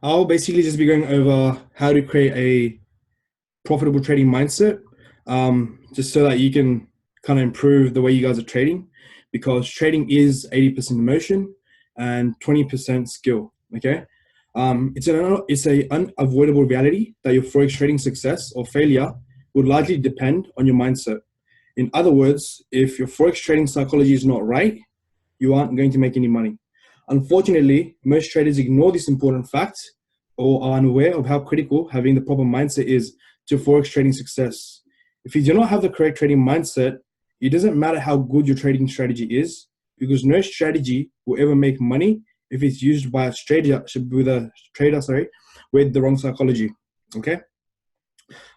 I'll basically just be going over how to create a profitable trading mindset, just so that you can kind of improve the way you guys are trading, because trading is 80% emotion and 20% skill. Okay, it's a unavoidable reality that your forex trading success or failure would largely depend on your mindset. In other words, if your forex trading psychology is not right, you aren't going to make any money. Unfortunately, most traders ignore this important fact or are unaware of how critical having the proper mindset is to forex trading success. If you do not have the correct trading mindset, it doesn't matter how good your trading strategy is, because no strategy will ever make money if it's used by a trader with the wrong psychology. Okay.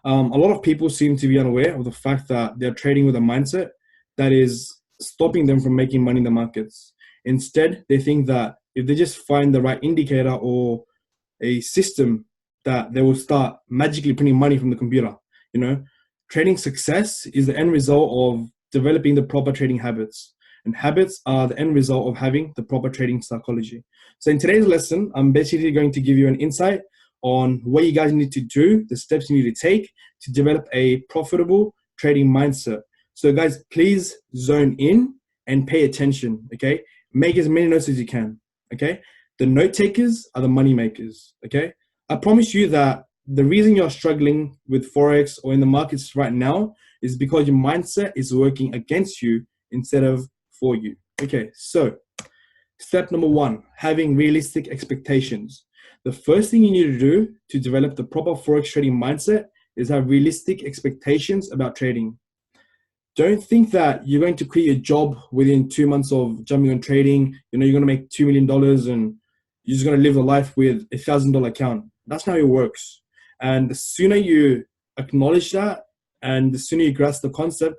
A lot of people seem to be unaware of the fact that they're trading with a mindset that is stopping them from making money in the markets. Instead, they think that if they just find the right indicator or a system, that they will start magically printing money from the computer. You know, trading success is the end result of developing the proper trading habits, and habits are the end result of having the proper trading psychology. So in today's lesson, I'm basically going to give you an insight on what you guys need to do, the steps you need to take to develop a profitable trading mindset. So guys, please zone in and pay attention. Okay, make as many notes as you can. Okay, the note takers are the money makers. Okay, I promise you that the reason you're struggling with forex or in the markets right now is because your mindset is working against you instead of for you. Okay, so step number one, having realistic expectations. The first thing you need to do to develop the proper forex trading mindset is have realistic expectations about trading. Don't think that you're going to quit your job within 2 months of jumping on trading. You know, you're going to make $2 million and you're just going to live a life with $1,000 account. That's not how it works. And the sooner you acknowledge that, and the sooner you grasp the concept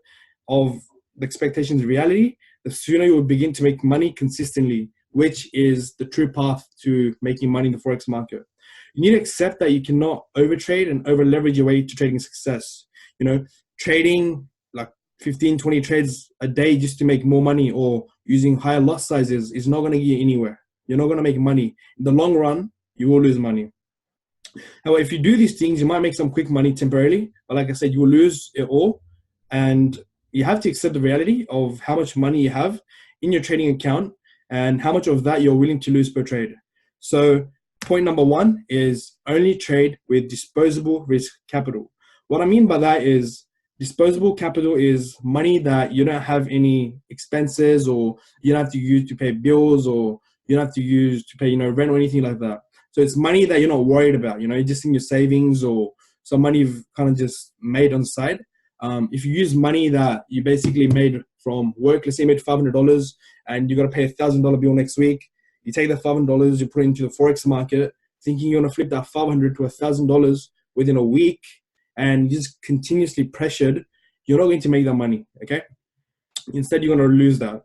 of the expectations of reality, the sooner you will begin to make money consistently, which is the true path to making money in the forex market. You need to accept that you cannot overtrade and over leverage your way to trading success. You know, trading like 15, 20 trades a day just to make more money, or using higher lot sizes, is not going to get you anywhere. You're not going to make money. In the long run, you will lose money. However, if you do these things, you might make some quick money temporarily, but like I said, you will lose it all. And you have to accept the reality of how much money you have in your trading account and how much of that you're willing to lose per trade. So, point number one is only trade with disposable risk capital. What I mean by that is disposable capital is money that you don't have any expenses, or you don't have to use to pay bills, or you don't have to use to pay, rent or anything like that. So it's money that you're not worried about, just in your savings, or some money you've kind of just made on the side. If you use money that you basically made from work, let's say you made $500 and you got to pay $1,000 bill next week, you take the $500, you put it into the forex market, thinking you're going to flip that 500 to $1,000 within a week, and just continuously pressured, you're not going to make that money. Okay, instead you're going to lose that.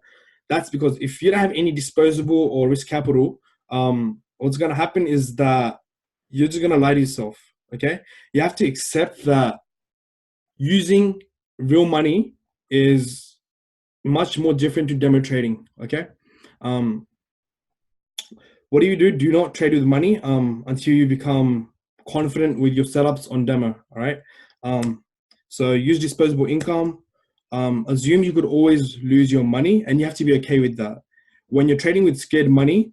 That's because if you don't have any disposable or risk capital, what's going to happen is that you're just going to lie to yourself. Okay, you have to accept that using real money is much more different to demo trading. Okay, um, what do? Do not trade with money until you become confident with your setups on demo. All right. Um, so use disposable income. Assume you could always lose your money, and you have to be okay with that. When you're trading with scared money,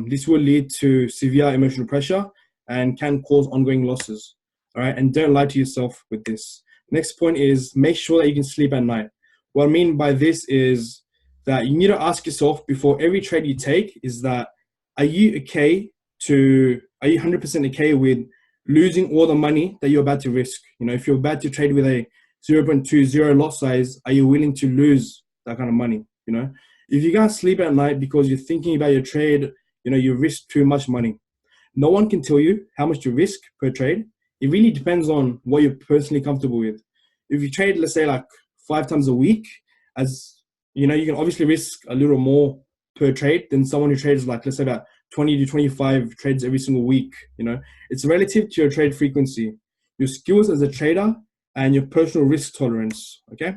this will lead to severe emotional pressure and can cause ongoing losses. All right. And don't lie to yourself with this. Next point is make sure that you can sleep at night. What I mean by this is that you need to ask yourself before every trade you take is that are you 100% okay with losing all the money that you're about to risk? If you're about to trade with a 0.20 lot size, are you willing to lose that kind of money? If you can't sleep at night because you're thinking about your trade, you risk too much money. No one can tell you how much you risk per trade. It really depends on what you're personally comfortable with. If you trade, let's say, like 5 times a week, as you can obviously risk a little more per trade than someone who trades, like, let's say, about 20 to 25 trades every single week. It's relative to your trade frequency, your skills as a trader, and your personal risk tolerance. Okay.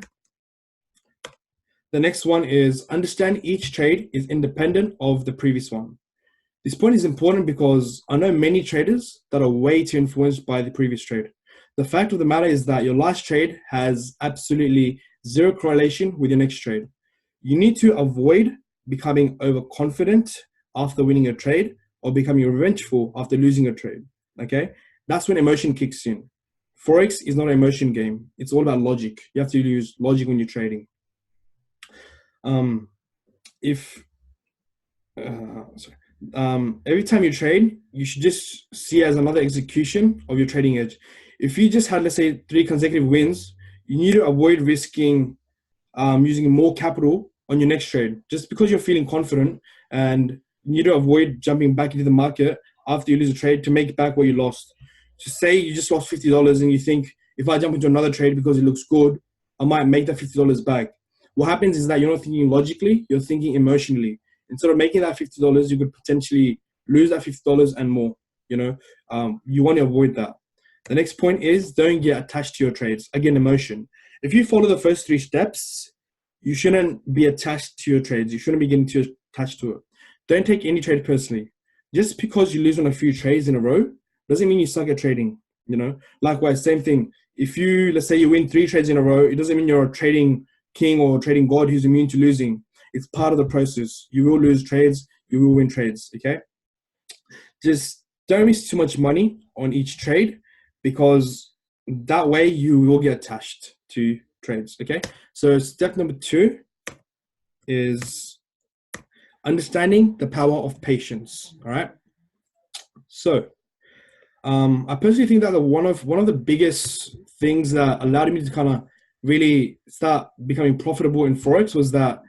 The next one is understand each trade is independent of the previous one. This point is important because I know many traders that are way too influenced by the previous trade. The fact of the matter is that your last trade has absolutely zero correlation with your next trade. You need to avoid becoming overconfident after winning a trade or becoming revengeful after losing a trade. Okay? That's when emotion kicks in. Forex is not an emotion game. It's all about logic. You have to use logic when you're trading. If sorry. Every time you trade, you should just see it as another execution of your trading edge. If you just had, let's say, 3 consecutive wins, you need to avoid risking using more capital on your next trade just because you're feeling confident, and you need to avoid jumping back into the market after you lose a trade to make back what you lost. So say you just lost $50 and you think, if I jump into another trade because it looks good, I might make that $50 back. What happens is that you're not thinking logically, you're thinking emotionally. Instead of making that $50, you could potentially lose that $50 and more. You want to avoid that. The next point is don't get attached to your trades. Again, emotion. If you follow the first 3 steps, you shouldn't be attached to your trades. You shouldn't be getting too attached to it. Don't take any trade personally. Just because you lose on a few trades in a row doesn't mean you suck at trading. Likewise, same thing. If you, let's say you win 3 trades in a row, it doesn't mean you're a trading king or trading god who's immune to losing. It's part of the process. You will lose trades, you will win trades, okay? Just don't waste too much money on each trade, because that way you will get attached to trades, okay? So step number 2 is understanding the power of patience, all right? So I personally think that one of the biggest things that allowed me to kind of really start becoming profitable in Forex was that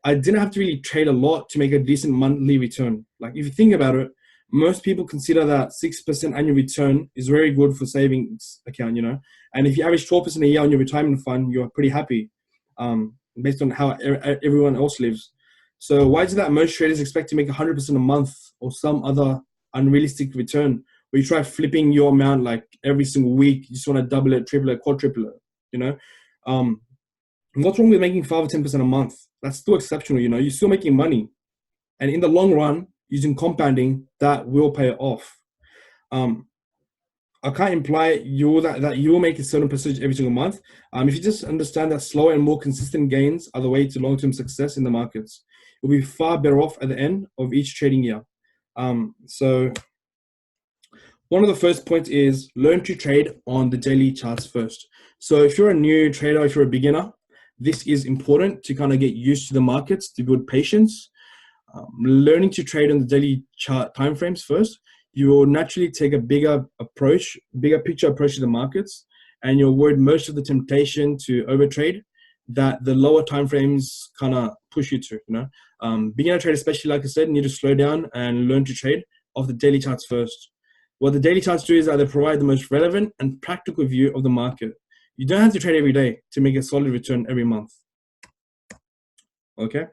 I didn't have to really trade a lot to make a decent monthly return. Like, if you think about it, most people consider that 6% annual return is very good for savings account, And if you average 12% a year on your retirement fund, you're pretty happy, based on how everyone else lives. So why is it that most traders expect to make 100% a month or some other unrealistic return, where you try flipping your amount like every single week? You just want to double it, triple it, quadruple it, What's wrong with making 5 or 10% a month? That's still exceptional, You're still making money. And in the long run, using compounding, that will pay it off. I can't imply that you will make a certain percentage every single month. If you just understand that slower and more consistent gains are the way to long-term success in the markets, you'll be far better off at the end of each trading year. So one of the first points is learn to trade on the daily charts first. So if you're a new trader, if you're a beginner, this is important to kind of get used to the markets, to build patience. Learning to trade on the daily chart timeframes first, you will naturally take a bigger picture approach to the markets, and you'll avoid most of the temptation to overtrade that the lower timeframes kind of push you to. Beginner traders, especially, like I said, need to slow down and learn to trade off the daily charts first. What the daily charts do is that they provide the most relevant and practical view of the market. You don't have to trade every day to make a solid return every month. Okay.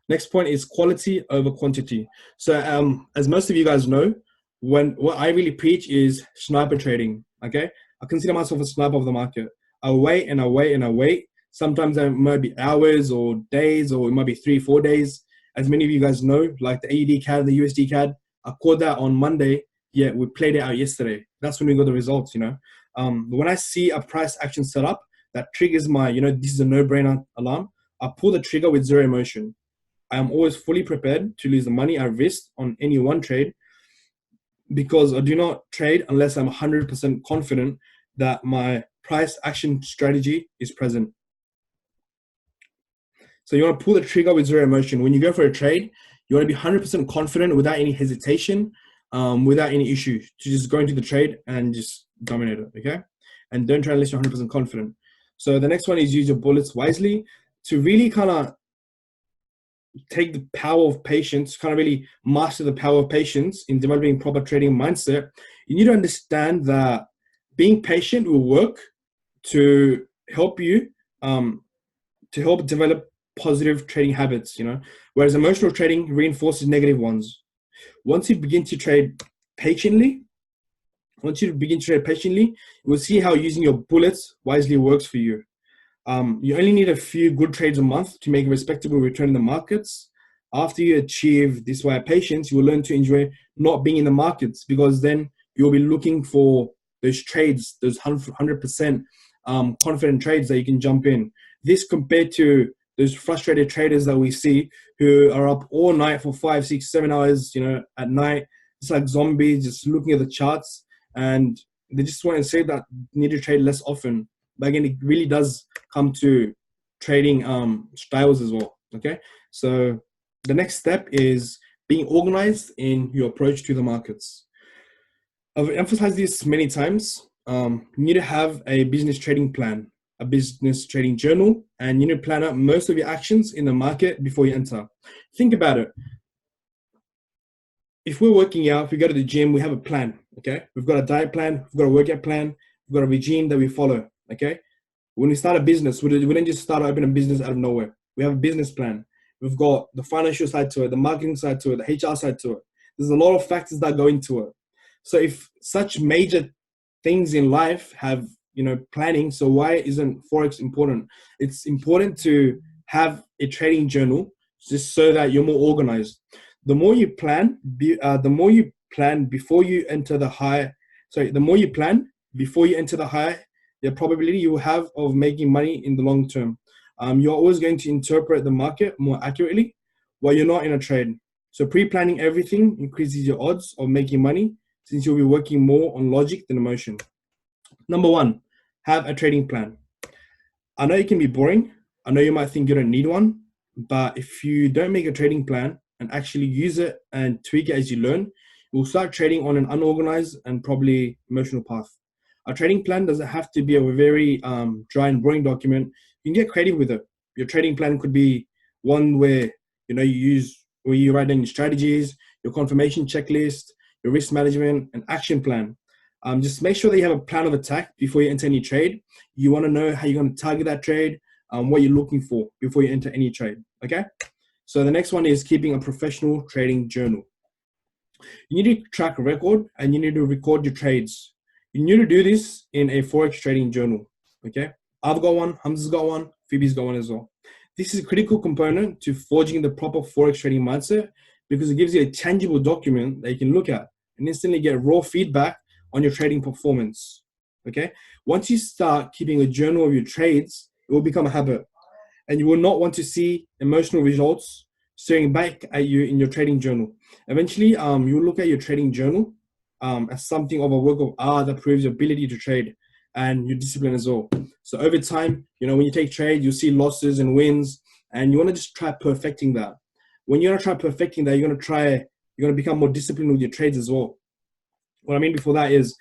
Next point is quality over quantity. So as most of you guys know, what I really preach is sniper trading. Okay. I consider myself a sniper of the market. I wait and I wait and I wait. Sometimes it might be hours or days, or it might be 3-4 days. As many of you guys know, like the AUD CAD, the USD CAD, I caught that on Monday. Yeah, we played it out yesterday. That's when we got the results, When I see a price action set up that triggers my, this is a no-brainer alarm, I pull the trigger with zero emotion. I am always fully prepared to lose the money I risked on any one trade, because I do not trade unless I'm 100% confident that my price action strategy is present. So you want to pull the trigger with zero emotion. When you go for a trade, you want to be 100% confident without any hesitation, without any issue, to just go into the trade and just dominate it, okay? And don't trade unless you're 100% confident. So the next one is use your bullets wisely. To really kind of take the power of patience, kind of really master the power of patience in developing proper trading mindset, you need to understand that being patient will work to help you, to help develop positive trading habits, whereas emotional trading reinforces negative ones. Once you begin to trade patiently, you will see how using your bullets wisely works for you. You only need a few good trades a month to make a respectable return in the markets. After you achieve this way of patience, you will learn to enjoy not being in the markets, because then you'll be looking for those trades, those 100% confident trades that you can jump in. This compared to those frustrated traders that we see who are up all night for 5, 6, 7 hours, at night. It's like zombies, just looking at the charts, and they just want to say that you need to trade less often. But again, it really does come to trading styles as well. Okay, so the next step is being organized in your approach to the markets. I've emphasized this many times. You need to have a business trading plan, a business trading journal, and you need to plan out most of your actions in the market before you enter. Think about it. If we're working out, if we go to the gym, we have a plan, okay? We've got a diet plan, we've got a workout plan, we've got a regime that we follow, okay? When we start a business, we don't just start opening a business out of nowhere. We have a business plan. We've got the financial side to it, the marketing side to it, the HR side to it. There's a lot of factors that go into it. So if such major things in life have, planning, so why isn't Forex important? It's important to have a trading journal just so that you're more organized. The more you plan, before you enter the high. Sorry, the more you plan before you enter the high, the probability you have of making money in the long term. You're always going to interpret the market more accurately while you're not in a trade. So pre-planning everything increases your odds of making money, since you'll be working more on logic than emotion. Number one, have a trading plan. I know it can be boring. I know you might think you don't need one, but if you don't make a trading plan and actually use it and tweak it as you learn, you'll start trading on an unorganized and probably emotional path. A trading plan doesn't have to be a very dry and boring document. You can get creative with it. Your trading plan could be one where you write down your strategies, your confirmation checklist, your risk management, and action plan. Just make sure that you have a plan of attack before you enter any trade. You want to know how you're going to target that trade, what you're looking for before you enter any trade. Okay. So the next one is keeping a professional trading journal. You need to track a record and you need to record your trades. You need to do this in a Forex trading journal. Okay. I've got one, Hamza's got one, Phoebe's got one as well. This is a critical component to forging the proper Forex trading mindset, because it gives you a tangible document that you can look at and instantly get raw feedback on your trading performance. Okay. Once you start keeping a journal of your trades, it will become a habit, and you will not want to see emotional results staring back at you in your trading journal. Eventually, you'll look at your trading journal as something of a work of art that proves your ability to trade and your discipline as well. So over time, when you take trade, you'll see losses and wins, and you want to just try perfecting that. When you're going to try perfecting that, you're going to become more disciplined with your trades as well. What I mean before that is,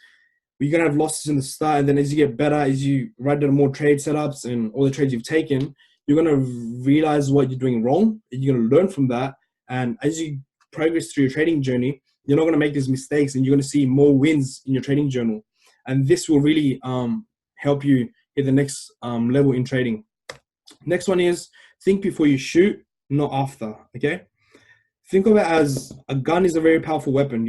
you're going to have losses in the start, and then as you get better, as you write down more trade setups and all the trades you've taken, you're going to realize what you're doing wrong, and you're going to learn from that. And as you progress through your trading journey, you're not going to make these mistakes, and you're going to see more wins in your trading journal. And this will really help you hit the next level in trading. Next one is think before you shoot, not after. Okay. Think of it as a gun is a very powerful weapon.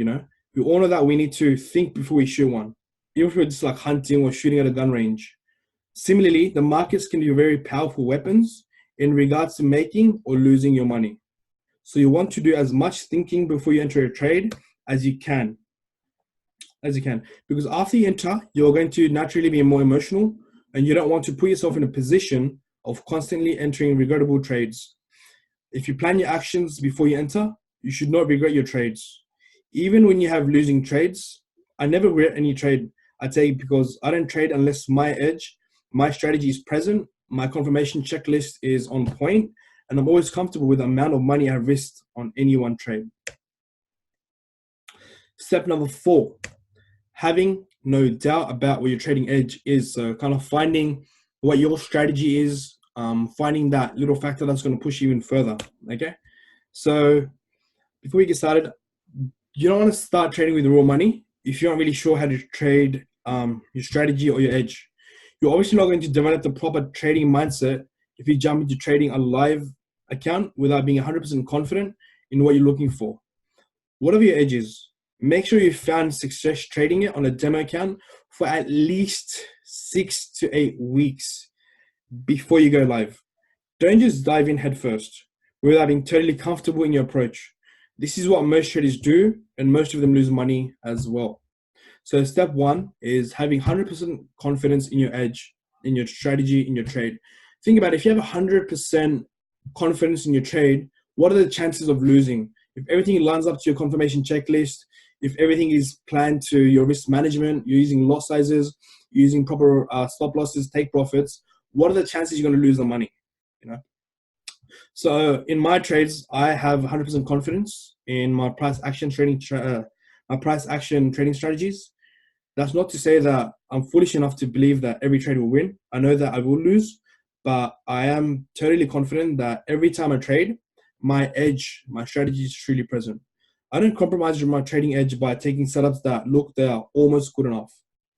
We all know that we need to think before we shoot one, even if we're just like hunting or shooting at a gun range. Similarly, the markets can be very powerful weapons in regards to making or losing your money. So you want to do as much thinking before you enter a trade as you can. Because after you enter, you're going to naturally be more emotional, and you don't want to put yourself in a position of constantly entering regrettable trades. If you plan your actions before you enter, you should not regret your trades. Even when you have losing trades, I never regret any trade I take, because I don't trade unless my strategy is present, my confirmation checklist is on point, and I'm always comfortable with the amount of money I've risked on any one trade. Step number 4, having no doubt about what your trading edge is. So kind of finding what your strategy is, finding that little factor that's going to push you even further. Okay. So before we get started, you don't want to start trading with raw money if you're not really sure how to trade your strategy or your edge. You're obviously not going to develop the proper trading mindset if you jump into trading a live account without being 100% confident in what you're looking for. What are your edges? Make sure you found success trading it on a demo account for at least 6 to 8 weeks before you go live. Don't just dive in head first. without being totally comfortable in your approach. This is what most traders do, and most of them lose money as well. So step one is having 100% confidence in your edge, in your strategy, in your trade. Think about it, if you have 100% confidence in your trade, what are the chances of losing? If everything lines up to your confirmation checklist, if everything is planned to your risk management, you're using lot sizes, you're using proper stop losses, take profits, what are the chances you're going to lose the money? You know. So in my trades, I have 100% confidence in my price action trading, strategies. That's not to say that I'm foolish enough to believe that every trade will win. I know that I will lose, but I am totally confident that every time I trade, my edge, my strategy is truly present. I don't compromise with my trading edge by taking setups that look they are almost good enough.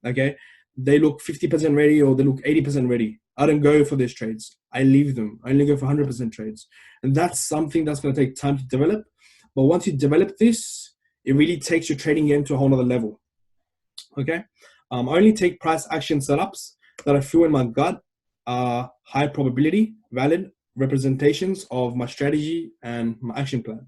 Okay, they look 50% ready or they look 80% ready. I don't go for these trades. I leave them. I only go for 100% trades, and that's something that's going to take time to develop. But once you develop this, it really takes your trading game to a whole other level. Okay, I only take price action setups that I feel in my gut are high probability, valid representations of my strategy and my action plan.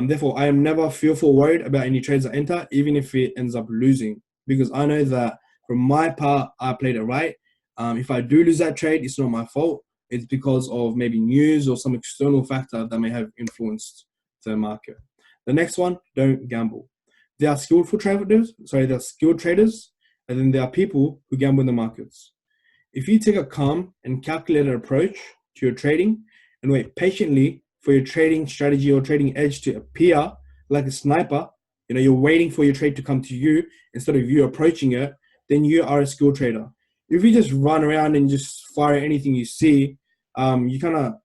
Therefore, I am never fearful, worried about any trades I enter, even if it ends up losing, because I know that from my part, I played it right. If I do lose that trade, it's not my fault. It's because of maybe news or some external factor that may have influenced the market. The next one, don't gamble. There are skillful traders, there are skilled traders, and then there are people who gamble in the markets. If you take a calm and calculated approach to your trading and wait patiently for your trading strategy or trading edge to appear like a sniper, you're waiting for your trade to come to you instead of you approaching it, then you are a skilled trader. If you just run around and just fire anything you see, you kind of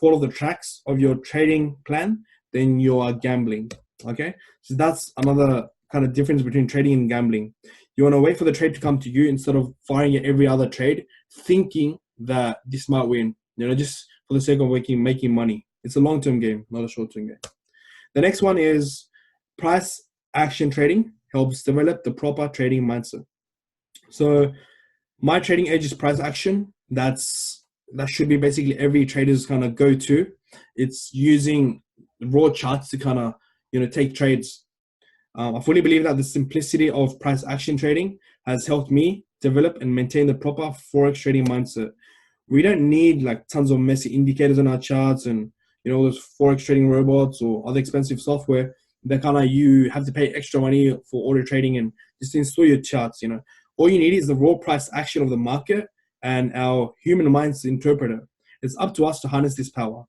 follow the tracks of your trading plan, then you are gambling. Okay, so that's another kind of difference between trading and gambling. You want to wait for the trade to come to you instead of firing at every other trade, thinking that this might win, just for the sake of making money. It's a long-term game, not a short-term game. The next one is price action trading helps develop the proper trading mindset. So my trading edge is price action. That should be basically every trader's kind of go-to. It's using raw charts to kind of take trades. I fully believe that the simplicity of price action trading has helped me develop and maintain the proper Forex trading mindset. We don't need like tons of messy indicators on our charts and those Forex trading robots or other expensive software that kind of you have to pay extra money for order trading and just install your charts. All you need is the raw price action of the market and our human mind's interpreter. It's up to us to harness this power.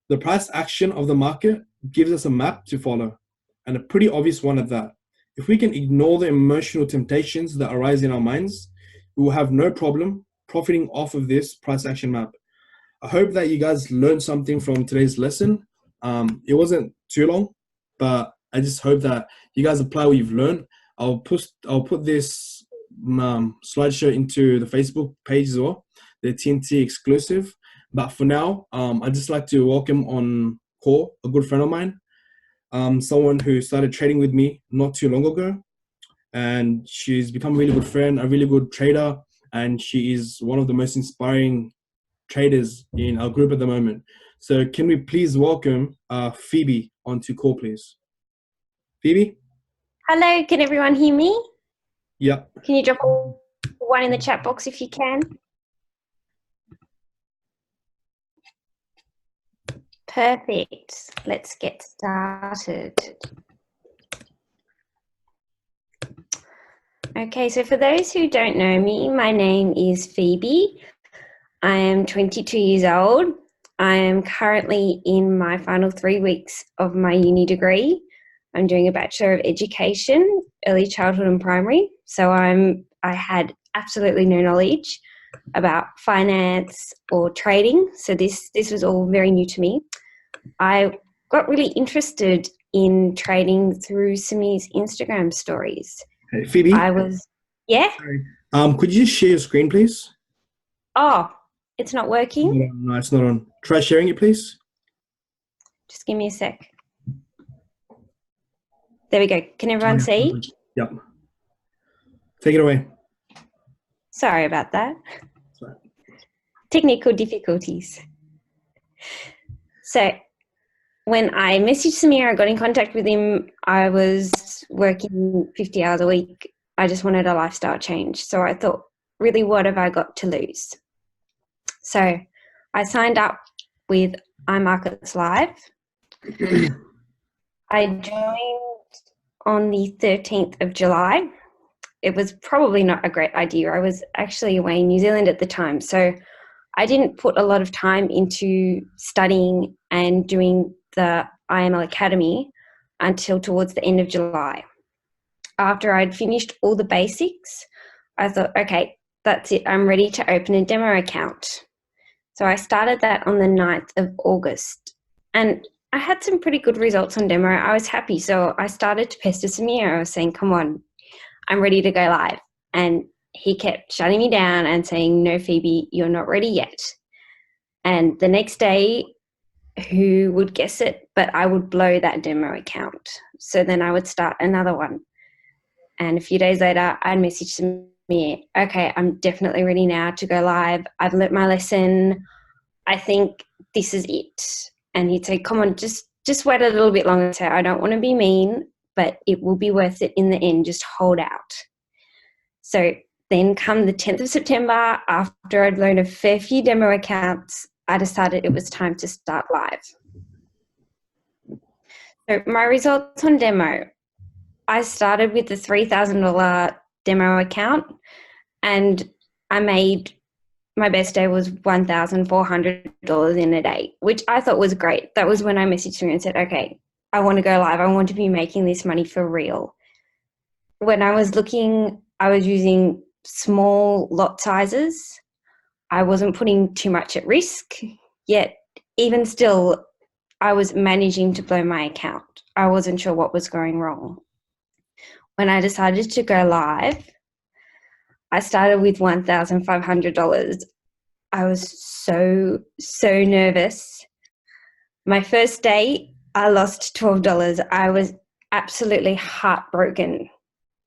The price action of the market gives us a map to follow, and a pretty obvious one at that. If we can ignore the emotional temptations that arise in our minds, we will have no problem profiting off of this price action map. I hope that you guys learned something from today's lesson. It wasn't too long, but I just hope that you guys apply what you've learned. I'll put this slideshow into the Facebook page as well, the TNT exclusive. But for now, I'd just like to welcome on call a good friend of mine, someone who started trading with me not too long ago, and she's become a really good friend, a really good trader, and she is one of the most inspiring traders in our group at the moment. So can we please welcome Phoebe onto call, please? Phoebe? Hello, can everyone hear me? Yeah. Can you drop one in the chat box if you can? Perfect. Let's get started. Okay, so for those who don't know me, my name is Phoebe. I am 22 years old. I am currently in my final 3 weeks of my uni degree. I'm doing a Bachelor of Education, Early Childhood and Primary. So I had absolutely no knowledge about finance or trading. So this was all very new to me. I got really interested in trading through Simi's Instagram stories. Hey, Phoebe? Yeah? Sorry. Could you share your screen, please? Oh, it's not working? No, it's not on. Try sharing it, please. Just give me a sec. There we go. Can everyone see? Yep. Take it away. Sorry about that. Sorry. Technical difficulties. So when I messaged Samir, I got in contact with him. I was working 50 hours a week. I just wanted a lifestyle change. So I thought, really, what have I got to lose? So I signed up with iMarkets Live. I joined on the 13th of July. It was probably not a great idea. I was actually away in New Zealand at the time. So I didn't put a lot of time into studying and doing the IML Academy until towards the end of July. After I'd finished all the basics, I thought, okay, that's it. I'm ready to open a demo account. So I started that on the 9th of August. And I had some pretty good results on demo. I was happy. So I started to pester Samir. I was saying, come on, I'm ready to go live. And he kept shutting me down and saying, no, Phoebe, you're not ready yet. And the next day, who would guess it, but I would blow that demo account. So then I would start another one. And a few days later, I'd message Samir, okay, I'm definitely ready now to go live. I've learnt my lesson. I think this is it. And he'd say, come on, just wait a little bit longer. So I don't want to be mean, but it will be worth it in the end. Just hold out. So then come the 10th of September, after I'd learned a fair few demo accounts, I decided it was time to start live. So my results on demo, I started with the $3,000 demo account and I made, my best day was $1,400 in a day, which I thought was great. That was when I messaged him and said, okay, I want to go live. I want to be making this money for real. When I was looking, I was using small lot sizes. I wasn't putting too much at risk, yet even still, I was managing to blow my account. I wasn't sure what was going wrong. When I decided to go live, I started with $1,500. I was so nervous. My first day, I lost $12. I was absolutely heartbroken.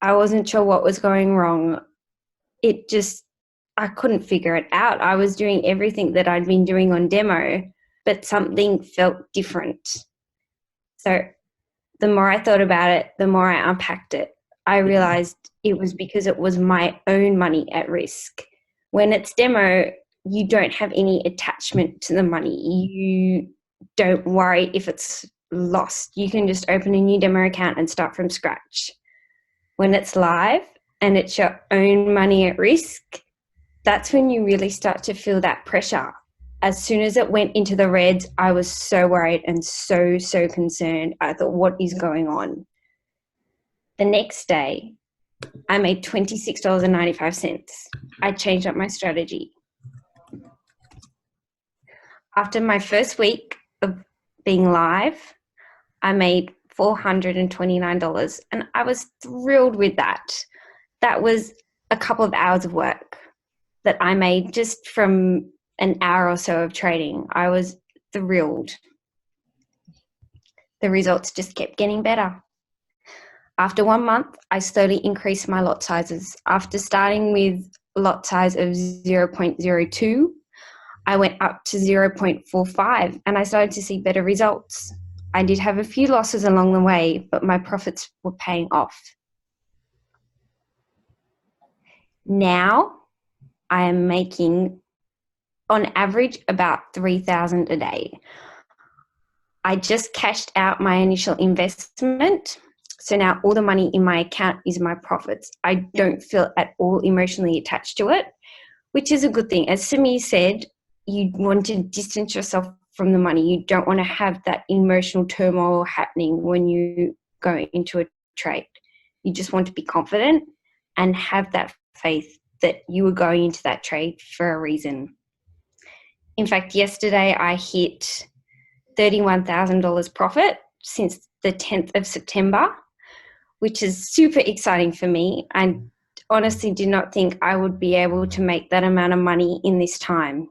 I wasn't sure what was going wrong. I couldn't figure it out. I was doing everything that I'd been doing on demo, but something felt different. So the more I thought about it, the more I unpacked it. I realized it was because it was my own money at risk. When it's demo, you don't have any attachment to the money. You don't worry if it's lost. You can just open a new demo account and start from scratch. When it's live and it's your own money at risk, that's when you really start to feel that pressure. As soon as it went into the reds, I was so worried and so concerned. I thought, what is going on? The next day, I made $26.95. I changed up my strategy. After my first week of being live, I made $429, and I was thrilled with that. That was a couple of hours of work that I made just from an hour or so of trading. I was thrilled. The results just kept getting better. After 1 month, I slowly increased my lot sizes. After starting with lot size of 0.02, I went up to 0.45 and I started to see better results. I did have a few losses along the way, but my profits were paying off. Now I am making, on average, about $3,000 a day. I just cashed out my initial investment. So now all the money in my account is my profits. I don't feel at all emotionally attached to it, which is a good thing. As Samir said, you want to distance yourself from the money. You don't want to have that emotional turmoil happening when you go into a trade. You just want to be confident and have that faith that you were going into that trade for a reason. In fact, yesterday I hit $31,000 profit since the 10th of September, which is super exciting for me. I honestly did not think I would be able to make that amount of money in this time.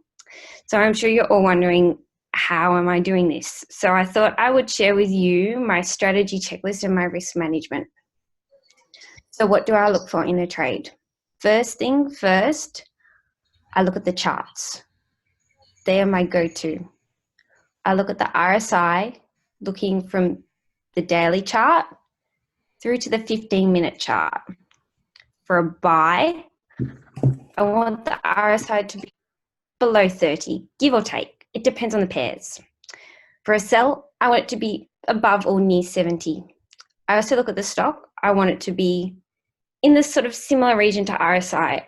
So I'm sure you're all wondering, how am I doing this? So I thought I would share with you my strategy checklist and my risk management. So what do I look for in a trade? First thing first, I look at the charts. They are my go-to. I look at the RSI, looking from the daily chart through to the 15-minute chart. For a buy, I want the RSI to be below 30, give or take. It depends on the pairs. For a sell, I want it to be above or near 70. I also look at the stock. I want it to be in this sort of similar region to RSI.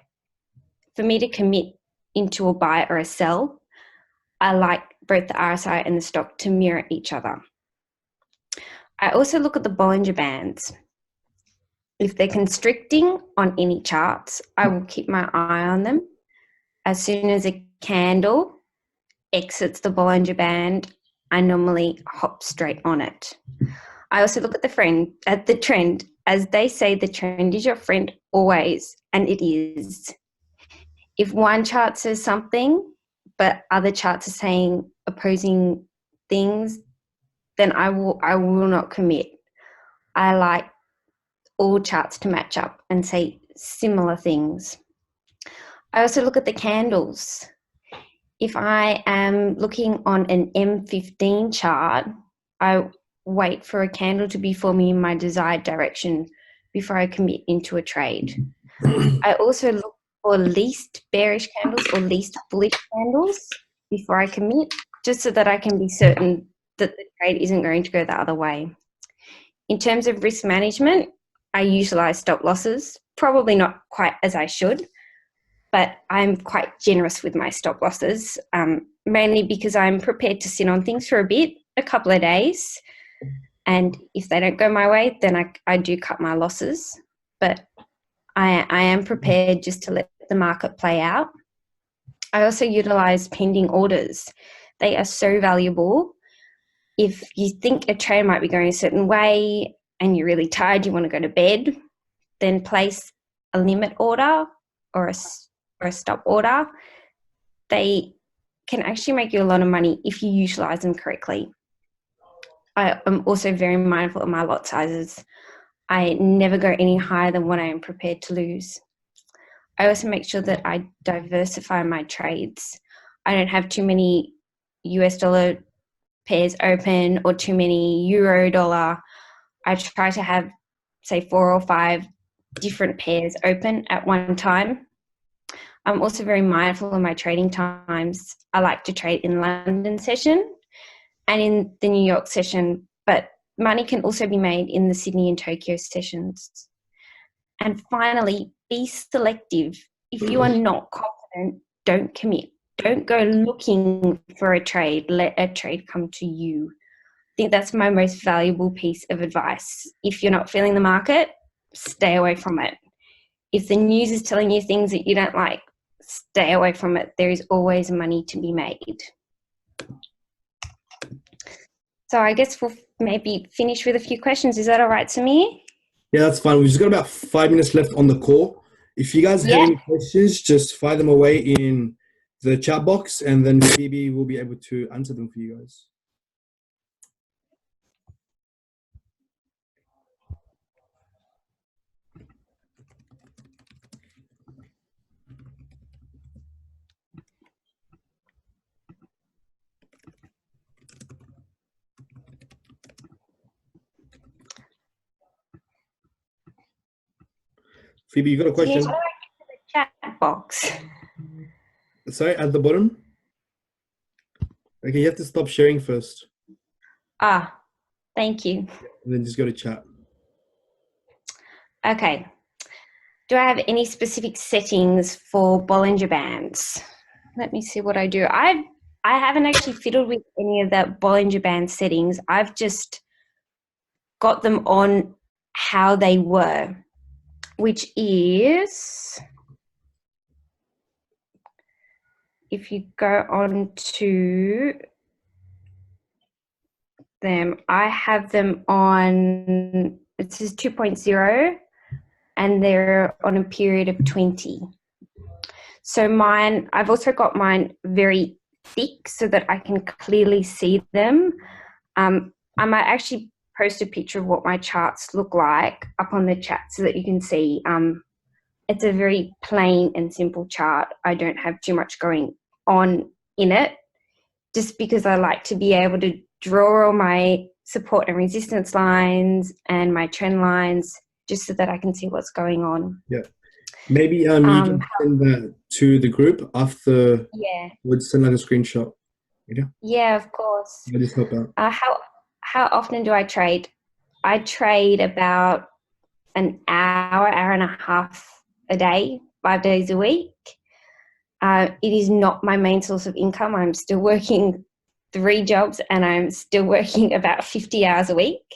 For me to commit into a buy or a sell, I like both the RSI and the stock to mirror each other. I also look at the Bollinger Bands. If they're constricting on any charts, I will keep my eye on them. As soon as a candle exits the Bollinger Band, I normally hop straight on it. I also look at the trend. As they say, the trend is your friend always, and it is. If one chart says something, but other charts are saying opposing things, then I will not commit. I like all charts to match up and say similar things. I also look at the candles. If I am looking on an M15 chart, I wait for a candle to be forming in my desired direction before I commit into a trade. I also look for least bearish candles or least bullish candles before I commit, just so that I can be certain that the trade isn't going to go the other way. In terms of risk management, I utilize stop losses, probably not quite as I should, but I'm quite generous with my stop losses, mainly because I'm prepared to sit on things for a couple of days. And if they don't go my way, then I do cut my losses. But I am prepared just to let the market play out. I also utilize pending orders. They are so valuable. If you think a trade might be going a certain way and you're really tired, you want to go to bed, then place a limit order or a stop order. They can actually make you a lot of money if you utilize them correctly. I am also very mindful of my lot sizes. I never go any higher than what I am prepared to lose. I also make sure that I diversify my trades. I don't have too many US dollar pairs open or too many euro dollar. I try to have, say, 4 or 5 different pairs open at one time. I'm also very mindful of my trading times. I like to trade in London session and in the New York session, but money can also be made in the Sydney and Tokyo sessions. And finally, be selective. If you are not confident, don't commit. Don't go looking for a trade. Let a trade come to you. I think that's my most valuable piece of advice. If you're not feeling the market, stay away from it. If the news is telling you things that you don't like, stay away from it. There is always money to be made. So I guess we'll maybe finish with a few questions. Is that all right, Samir? Yeah, that's fine. We've just got about 5 minutes left on the call. If you guys have any questions, just fire them away in the chat box, and then Phoebe will be able to answer them for you guys. Phoebe, you got a question? Samir, the chat box. Sorry, at the bottom? Okay, you have to stop sharing first. Thank you. And then just go to chat. Okay. Do I have any specific settings for Bollinger Bands? Let me see what I do. I haven't actually fiddled with any of the Bollinger Band settings. I've just got them on how they were, which is, if you go on to them, I have them on, it says 2.0, and they're on a period of 20. So mine, I've also got mine very thick so that I can clearly see them. I might actually post a picture of what my charts look like up on the chat so that you can see. It's a very plain and simple chart. I don't have too much going on in it. just because I like to be able to draw all my support and resistance lines and my trend lines just so that I can see what's going on. Yeah. Maybe you Um, can send that to the group after. yeah, Would send like a screenshot. Yeah. yeah, of course. I just help out. How often do I trade? I trade about an hour and a half a day, 5 days a week. It is not my main source of income. I'm still working 3 jobs and I'm still working about 50 hours a week.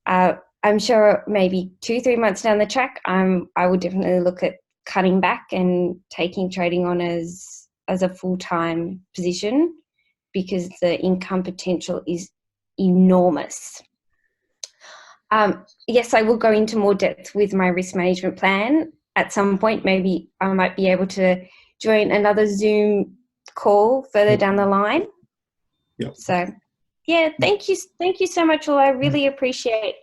I'm sure maybe 2-3 months down the track, I would definitely look at cutting back and taking trading on as a full-time position because the income potential is enormous. Yes, I will go into more depth with my risk management plan at some point. Maybe I might be able to join another Zoom call further down the line. Yeah. So, yeah, thank you so much, Will. I really appreciate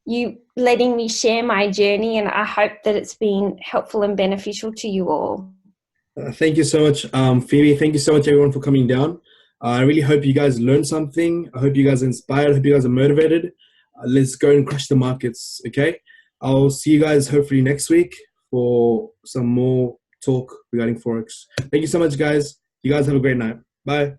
you letting me share my journey, and I hope that it's been helpful and beneficial to you all. Thank you so much, Phoebe. Thank you so much, everyone, for coming down. I really hope you guys learned something. I hope you guys are inspired. I hope you guys are motivated. Let's go and crush the markets, okay? I'll see you guys hopefully next week for some more talk regarding Forex. Thank you so much, guys. You guys have a great night. Bye.